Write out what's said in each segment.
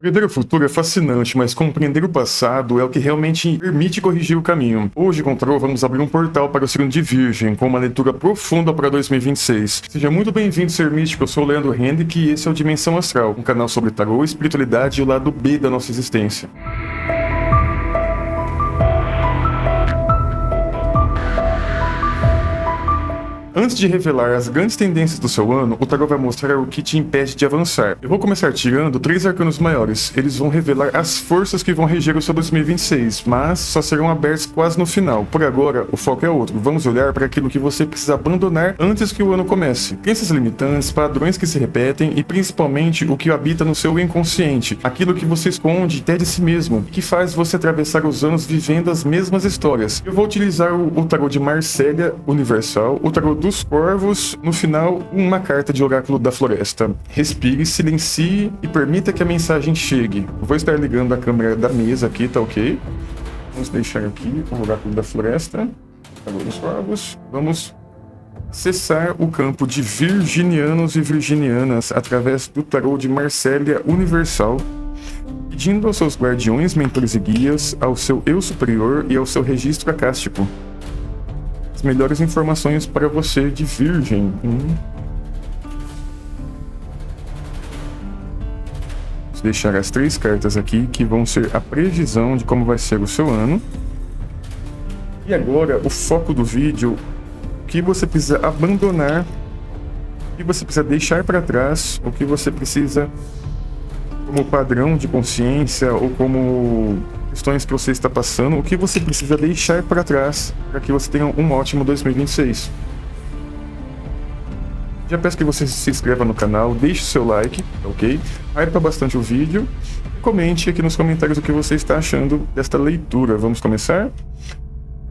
Prever o futuro é fascinante, mas compreender o passado é o que realmente permite corrigir o caminho. Hoje, com o Tarô, vamos abrir um portal para o signo de Virgem, com uma leitura profunda para 2026. Seja muito bem-vindo, ser místico. Eu sou o Leandro Henrique e esse é o Dimensão Astral, um canal sobre tarô, espiritualidade e o lado B da nossa existência. Antes de revelar as grandes tendências do seu ano, o tarô vai mostrar o que te impede de avançar. Eu vou começar tirando 3 arcanos maiores. Eles vão revelar as forças que vão reger o seu 2026, mas só serão abertos quase no final. Por agora, o foco é outro. Vamos olhar para aquilo que você precisa abandonar antes que o ano comece. Crenças limitantes, padrões que se repetem e principalmente o que habita no seu inconsciente. Aquilo que você esconde até de si mesmo e que faz você atravessar os anos vivendo as mesmas histórias. Eu vou utilizar o tarô de Marcélia Universal, o tarô dos Corvos, no final, uma carta de Oráculo da Floresta. Respire, silencie e permita que a mensagem chegue. Vou estar ligando a câmera da mesa aqui, tá ok? Vamos deixar aqui o Oráculo da Floresta, tarô dos Corvos. Vamos acessar o campo de virginianos e virginianas através do tarô de Marcélia Universal, pedindo aos seus guardiões, mentores e guias, ao seu eu superior e ao seu registro acástico melhores informações para você de Virgem. Vou deixar as 3 cartas aqui que vão ser a previsão de como vai ser o seu ano. E agora o foco do vídeo, o que você precisa abandonar, o que você precisa deixar para trás, o que você precisa como padrão de consciência ou como questões que você está passando, o que você precisa deixar para trás para que você tenha um ótimo 2026. Já peço que você se inscreva no canal, deixe o seu like, ok? Hypa bastante o vídeo e comente aqui nos comentários o que você está achando desta leitura. Vamos começar?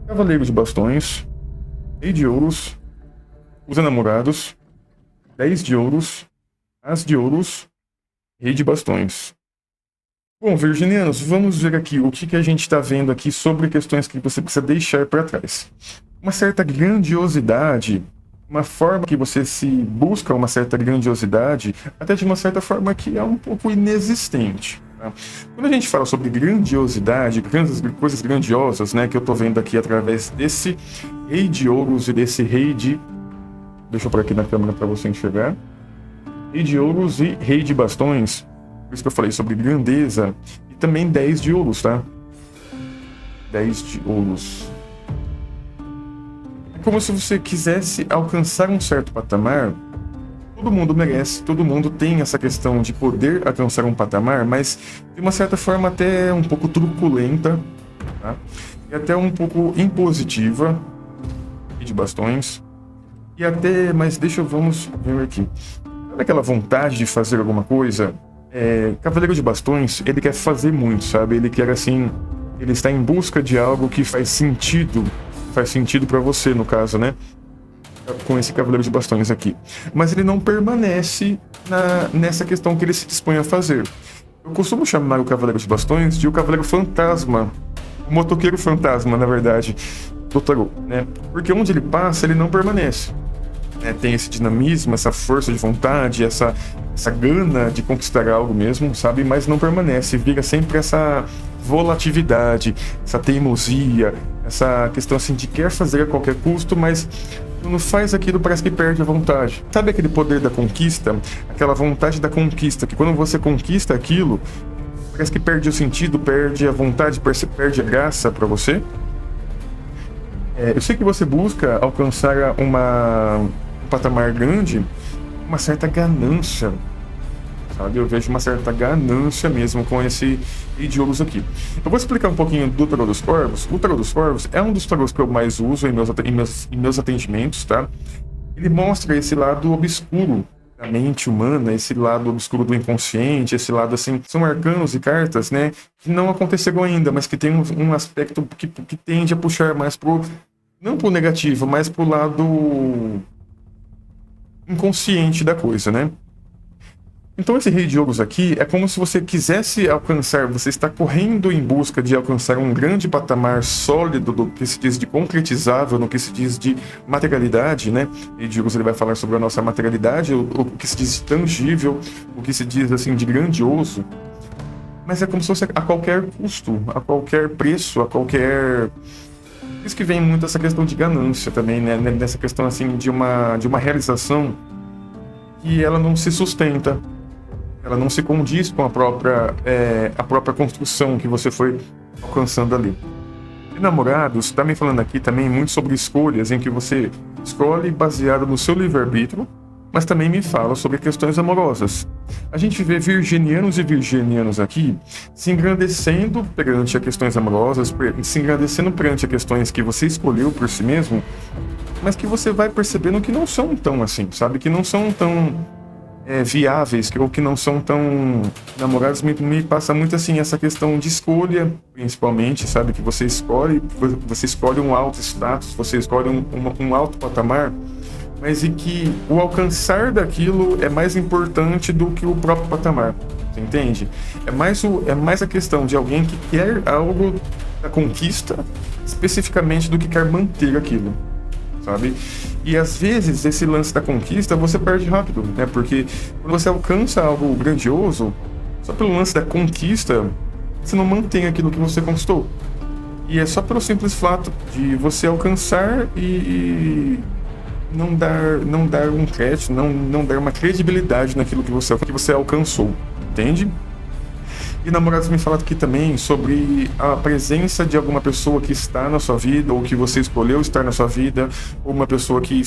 Cavaleiro de Bastões, Rei de Ouros, os Enamorados, 10 de Ouros, As de Ouros, Rei de Bastões. Bom, virginianos, vamos ver aqui o que a gente está vendo aqui sobre questões que você precisa deixar para trás. Uma certa grandiosidade, uma forma que você se busca uma certa grandiosidade, até de uma certa forma que é um pouco inexistente. Tá? Quando a gente fala sobre grandiosidade, coisas grandiosas, né, que eu estou vendo aqui através desse Rei de Ouros e desse Rei de... Deixa eu pôr aqui na câmera para você enxergar. Rei de Ouros e Rei de Bastões. Por isso que eu falei sobre grandeza. E também 10 de ouros, tá? 10 de ouros. É como se você quisesse alcançar um certo patamar. Todo mundo merece, todo mundo tem essa questão de poder alcançar um patamar, mas de uma certa forma até um pouco truculenta, tá? E até um pouco impositiva. De bastões. E até, mas vamos ver aqui. Sabe aquela vontade de fazer alguma coisa? Cavaleiro de Bastões, ele quer fazer muito, sabe? Ele quer assim, ele está em busca de algo que faz sentido para você, no caso, né? Com esse Cavaleiro de Bastões aqui. Mas ele não permanece nessa questão que ele se dispõe a fazer. Eu costumo chamar o Cavaleiro de Bastões de o Cavaleiro Fantasma, o motoqueiro fantasma, na verdade, do tarô, né? Porque onde ele passa, ele não permanece. Tem esse dinamismo, essa força de vontade, essa gana de conquistar algo mesmo, sabe? Mas não permanece, vira sempre essa volatilidade, essa teimosia, essa questão assim de quer fazer a qualquer custo, mas quando faz aquilo parece que perde a vontade. Sabe aquele poder da conquista? Aquela vontade da conquista, que quando você conquista aquilo, parece que perde o sentido, perde a vontade, perde a graça para você. Eu sei que você busca alcançar um patamar grande, uma certa ganância, sabe? Eu vejo uma certa ganância mesmo com esse Rei de Ouros aqui. Eu vou explicar um pouquinho do Tarô dos Corvos. O Tarô dos Corvos é um dos tarôs que eu mais uso em meus atendimentos, tá? Ele mostra esse lado obscuro da mente humana, esse lado obscuro do inconsciente, esse lado assim, são arcanos e cartas, né, que não aconteceram ainda, mas que tem um aspecto que tende a puxar mais não pro negativo, mas pro lado inconsciente da coisa, né? Então esse Rei de Ouros aqui é como se você quisesse alcançar, você está correndo em busca de alcançar um grande patamar sólido do que se diz de concretizável, no que se diz de materialidade, né? Rei de Ouros ele vai falar sobre a nossa materialidade, o que se diz de tangível, o que se diz assim de grandioso. mas é como se fosse a qualquer custo, a qualquer preço, a qualquer... Por isso que vem muito essa questão de ganância também, né? Nessa questão, assim, de uma realização que ela não se sustenta, ela não se condiz com a própria construção que você foi alcançando ali. E namorados, tá me falando aqui também muito sobre escolhas, em que você escolhe baseado no seu livre-arbítrio, mas também me fala sobre questões amorosas. A gente vê virginianos e virginianas aqui se engrandecendo perante a questões amorosas, se engrandecendo perante a questões que você escolheu por si mesmo, mas que você vai percebendo que não são tão assim, sabe? Que não são tão viáveis, ou que não são tão namorados. Me passa muito assim essa questão de escolha, principalmente, sabe? Que você escolhe um alto status, você escolhe um alto patamar, mas e que o alcançar daquilo é mais importante do que o próprio patamar, você entende? É mais a questão de alguém que quer algo da conquista, especificamente, do que quer manter aquilo, sabe? E às vezes esse lance da conquista você perde rápido, né? Porque quando você alcança algo grandioso, só pelo lance da conquista, você não mantém aquilo que você conquistou. E é só pelo simples fato de você alcançar e não dar um crédito, não dar uma credibilidade naquilo que você alcançou, entende? E namorados me falaram aqui também sobre a presença de alguma pessoa que está na sua vida, ou que você escolheu estar na sua vida, ou uma pessoa que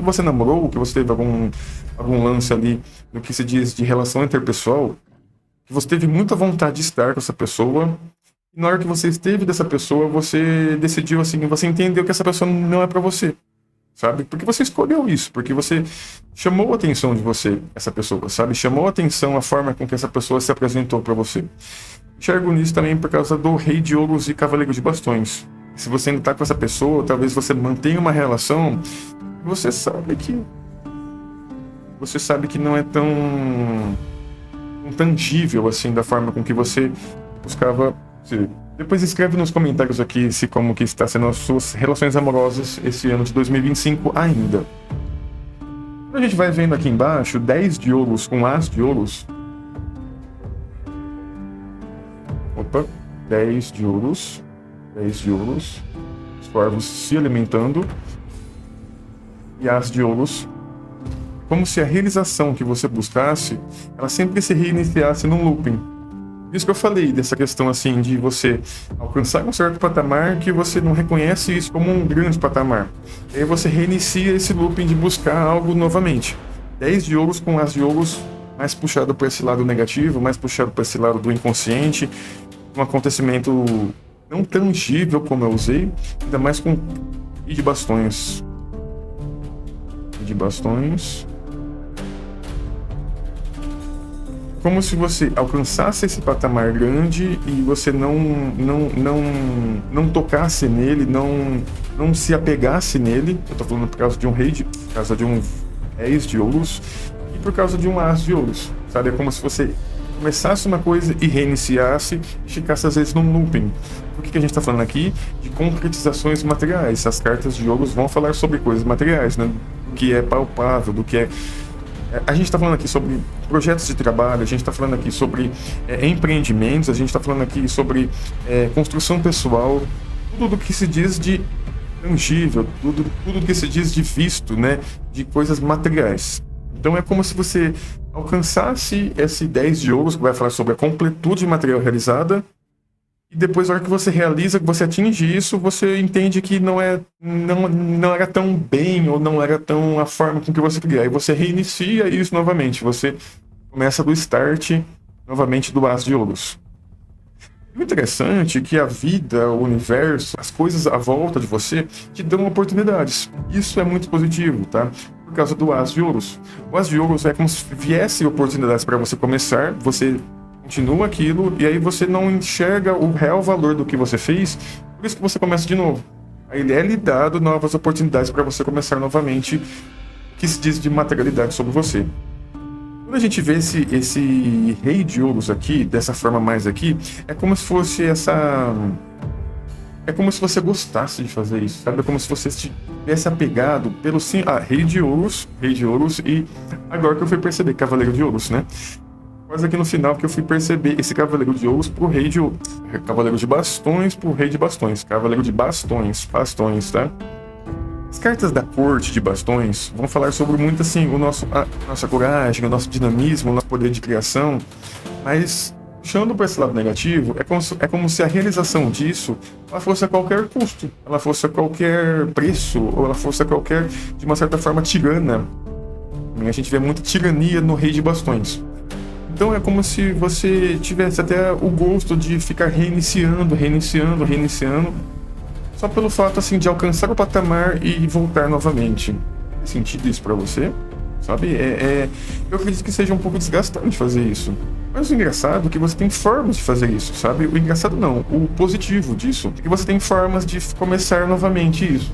você namorou, que você teve algum lance ali no que se diz de relação interpessoal, que você teve muita vontade de estar com essa pessoa, e na hora que você esteve dessa pessoa, você decidiu assim, você entendeu que essa pessoa não é para você. Sabe? Porque você escolheu isso, porque você chamou a atenção de você, essa pessoa, sabe? Chamou a atenção a forma com que essa pessoa se apresentou para você. Enxergo nisso também por causa do Rei de Ouros e Cavaleiro de Bastões. Se você ainda tá com essa pessoa, talvez você mantenha uma relação, você sabe que não é tão tangível assim da forma com que você buscava ser. Depois escreve nos comentários aqui como que está sendo as suas relações amorosas esse ano de 2025 ainda. A gente vai vendo aqui embaixo 10 de ouros com as de ouros. Opa, 10 de ouros. 10 de ouros. Os corvos se alimentando. E as de ouros. Como se a realização que você buscasse, ela sempre se reiniciasse num looping. Isso que eu falei, dessa questão assim de você alcançar um certo patamar que você não reconhece isso como um grande patamar. E aí você reinicia esse looping de buscar algo novamente. 10 de ouros com as de ouros, mais puxado para esse lado negativo, mais puxado para esse lado do inconsciente, um acontecimento não tangível como eu usei, ainda mais com e de bastões. E de bastões. Como se você alcançasse esse patamar grande e você não tocasse nele, não se apegasse nele. Eu tô falando por causa de um por causa de um 10 de ouros e por causa de um as de ouros, sabe? É como se você começasse uma coisa e reiniciasse e ficasse às vezes num looping. O que a gente está falando aqui? De concretizações materiais. As cartas de ouros vão falar sobre coisas materiais, né? Do que é palpável, do que é... A gente está falando aqui sobre projetos de trabalho, a gente está falando aqui sobre empreendimentos, a gente está falando aqui sobre construção pessoal, tudo que se diz de tangível, tudo que se diz de visto, né, de coisas materiais. Então é como se você alcançasse esse 10 de ouros, que vai falar sobre a completude material realizada, e depois, na hora que você realiza, que você atinge isso, você entende que não era tão bem, ou não era tão a forma com que você queria. Aí você reinicia isso novamente. Você começa do start, novamente, do as de ouros. O interessante é que a vida, o universo, as coisas à volta de você te dão oportunidades. Isso é muito positivo, tá? Por causa do as de ouros. O as de ouros é como se viesse oportunidades para você começar, você continua aquilo, e aí você não enxerga o real valor do que você fez, por isso que você começa de novo. Aí ele é lhe dado novas oportunidades para você começar novamente, que se diz de materialidade sobre você. Quando a gente vê esse rei de ouros aqui, dessa forma mais aqui, é como se fosse é como se você gostasse de fazer isso, sabe? É como se você estivesse apegado pelo rei de ouros, e agora que eu fui perceber, cavaleiro de ouros, né? Quase aqui no final que eu fui perceber esse Cavaleiro de Ouros pro Rei de Ouros. Cavaleiro de Bastões pro Rei de Bastões. Cavaleiro de Bastões, tá? As cartas da Corte de Bastões vão falar sobre muito assim, a nossa coragem, o nosso dinamismo, o nosso poder de criação, mas puxando para esse lado negativo, é como se a realização disso ela fosse a qualquer custo, ela fosse a qualquer preço, ou ela fosse a qualquer, de uma certa forma, tirana. A gente vê muita tirania no Rei de Bastões. Então é como se você tivesse até o gosto de ficar reiniciando, só pelo fato assim de alcançar o patamar e voltar novamente. Faz sentido isso pra você? Sabe? Eu acredito que seja um pouco desgastante fazer isso. Mas o engraçado é que você tem formas de fazer isso, sabe? O engraçado não, o positivo disso é que você tem formas de começar novamente isso.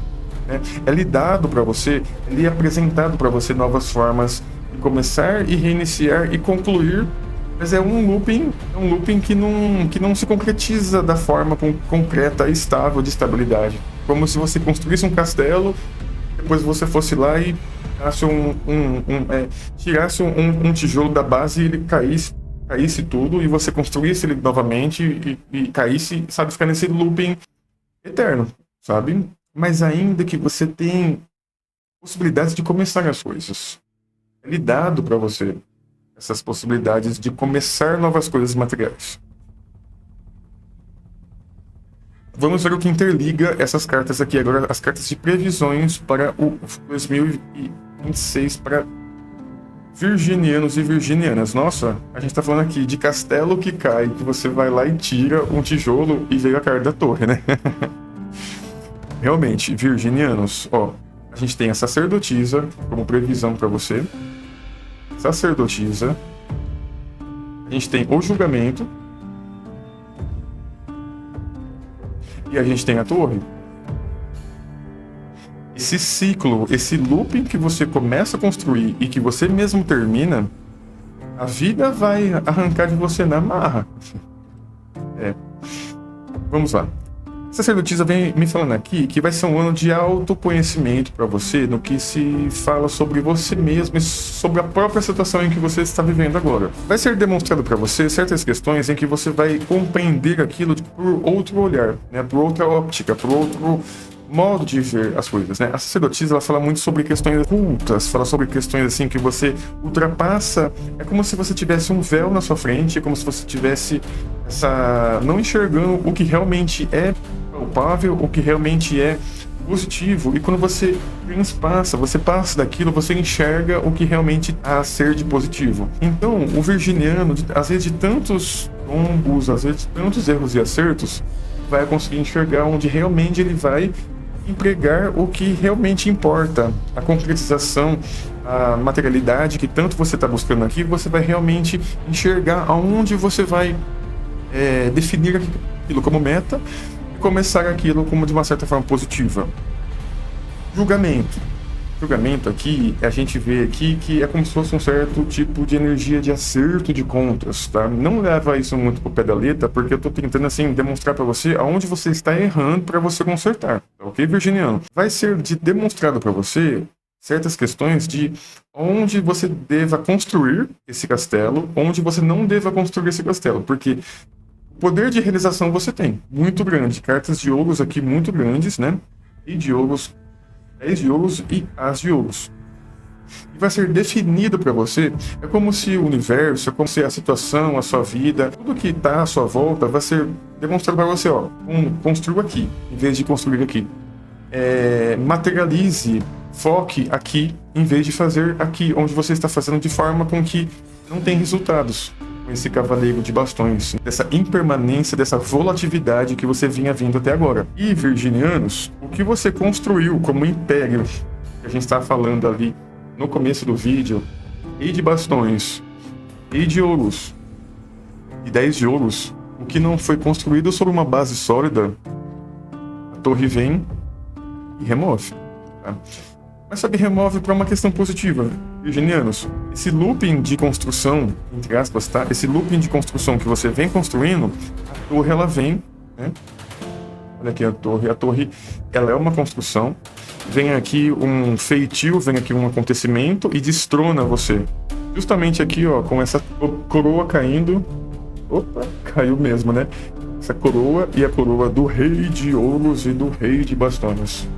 Né? É lhe dado pra você, é lhe apresentado pra você novas formas de começar e reiniciar e concluir. Mas é um looping que não se concretiza da forma concreta e estável de estabilidade. Como se você construísse um castelo, depois você fosse lá e tirasse um tijolo da base e ele caísse tudo, e você construísse ele novamente e caísse, sabe, ficar nesse looping eterno, sabe? Mas ainda que você tem possibilidades de começar as coisas. É lhe dado para você essas possibilidades de começar novas coisas materiais. Vamos ver o que interliga essas cartas aqui agora, as cartas de previsões para o 2026 para virginianos e virginianas. Nossa, a gente tá falando aqui de castelo que cai, que você vai lá e tira um tijolo e veio a carta da torre, né? Realmente, virginianos, ó, a gente tem a sacerdotisa como previsão para você. Sacerdotisa. A gente tem o julgamento. E a gente tem a torre. Esse ciclo, esse looping que você começa a construir e que você mesmo termina, a vida vai arrancar de você na marra. Vamos lá. A sacerdotisa vem me falando aqui que vai ser um ano de autoconhecimento para você, no que se fala sobre você mesmo e sobre a própria situação em que você está vivendo agora. Vai ser demonstrado para você certas questões em que você vai compreender aquilo por outro olhar, né? Por outra óptica, por outro modo de ver as coisas, né? A sacerdotisa, ela fala muito sobre questões ocultas, fala sobre questões assim que você ultrapassa. É como se você tivesse um véu na sua frente, é como se você tivesse não enxergando o que realmente é palpável, o que realmente é positivo. E quando você transpassa, você passa daquilo, você enxerga o que realmente há a ser de positivo. Então, o virginiano, às vezes de tantos tombos, às vezes de tantos erros e acertos, vai conseguir enxergar onde realmente ele vai empregar o que realmente importa, a concretização, a materialidade que tanto você está buscando aqui. Você vai realmente enxergar aonde você vai definir aquilo como meta e começar aquilo como de uma certa forma positiva. Julgamento aqui, a gente vê aqui que é como se fosse um certo tipo de energia de acerto de contas, tá? Não leva isso muito pro pé da letra, porque eu tô tentando, assim, demonstrar para você aonde você está errando para você consertar, tá ok, virginiano? Vai ser demonstrado para você certas questões de onde você deva construir esse castelo, onde você não deva construir esse castelo, porque o poder de realização você tem, muito grande, cartas de ouros aqui muito grandes, né? E de ouros, 10 de ouros e as de ouros. E vai ser definido para você, é como se o universo, é como se a situação, a sua vida, tudo que está à sua volta vai ser demonstrado para você, ó, construa aqui, em vez de construir aqui. Materialize, foque aqui, em vez de fazer aqui, onde você está fazendo de forma com que não tem resultados. Com esse cavaleiro de bastões, dessa impermanência, dessa volatilidade que você vinha vindo até agora. E, virginianos, o que você construiu como império, que a gente está falando ali no começo do vídeo, Rei de bastões, Rei de ouros e 10 de ouros, o que não foi construído sobre uma base sólida, a torre vem e remove. Tá? Mas só que remove para uma questão positiva. Virginianos, esse looping de construção, entre aspas, tá? Esse looping de construção que você vem construindo, a torre, ela vem, né? Olha aqui a torre, ela é uma construção. Vem aqui um feitio, vem aqui um acontecimento e destrona você. justamente aqui, ó, com essa coroa caindo. Opa, caiu mesmo, né? Essa coroa e a coroa do Rei de Ouros e do Rei de Bastões.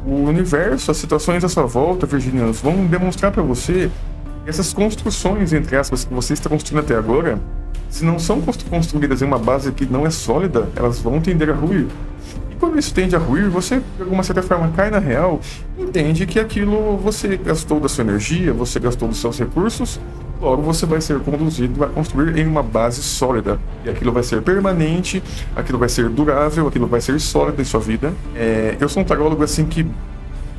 O universo, as situações à sua volta, virginianos, vão demonstrar para você que essas construções, entre aspas, que você está construindo até agora, se não são construídas em uma base que não é sólida, elas vão tender a ruir. E quando isso tende a ruir, você, de alguma certa forma, cai na real, entende que aquilo você gastou da sua energia, você gastou dos seus recursos, logo você vai ser conduzido a construir em uma base sólida. E aquilo vai ser permanente, aquilo vai ser durável, aquilo vai ser sólido em sua vida. Eu sou um tarólogo assim que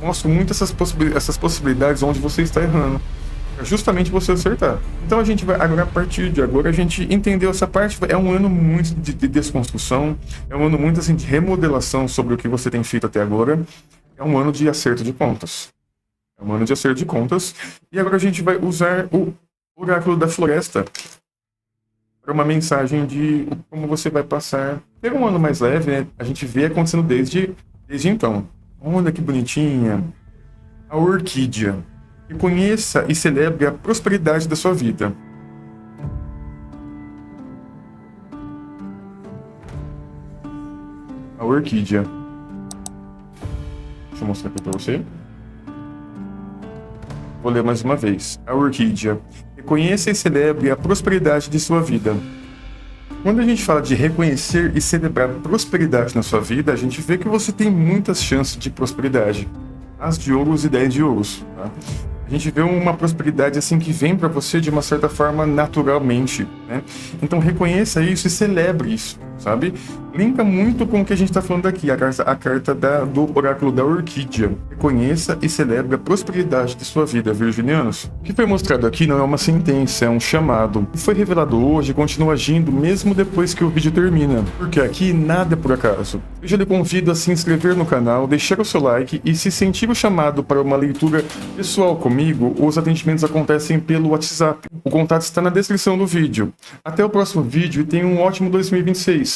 mostro muito essas possibilidades onde você está errando. É justamente você acertar. Então a gente vai, agora a partir de agora, a gente entendeu essa parte. É um ano muito de desconstrução, é um ano muito assim de remodelação sobre o que você tem feito até agora. É um ano de acerto de contas. É um ano de acerto de contas. E agora a gente vai usar o Oráculo da Floresta para uma mensagem de como você vai passar. Ter um ano mais leve, né? A gente vê acontecendo desde então. Olha que bonitinha. A orquídea. Reconheça e celebre a prosperidade da sua vida. A orquídea. Deixa eu mostrar aqui para você. Vou ler mais uma vez. A orquídea. Reconheça e celebre a prosperidade de sua vida. Quando a gente fala de reconhecer e celebrar prosperidade na sua vida, a gente vê que você tem muitas chances de prosperidade. As de ouros e 10 de ouros. Tá? A gente vê uma prosperidade assim que vem para você de uma certa forma naturalmente, né? Então reconheça isso e celebre isso, sabe? Linka muito com o que a gente está falando aqui, a carta do Oráculo da Orquídea. Reconheça e celebre a prosperidade de sua vida, virginianos. O que foi mostrado aqui não é uma sentença, é um chamado. O que foi revelado hoje continua agindo mesmo depois que o vídeo termina, porque aqui nada é por acaso. Eu já lhe convido a se inscrever no canal, deixar o seu like e se sentir o chamado para uma leitura pessoal comigo, os atendimentos acontecem pelo WhatsApp. O contato está na descrição do vídeo. Até o próximo vídeo e tenha um ótimo 2026.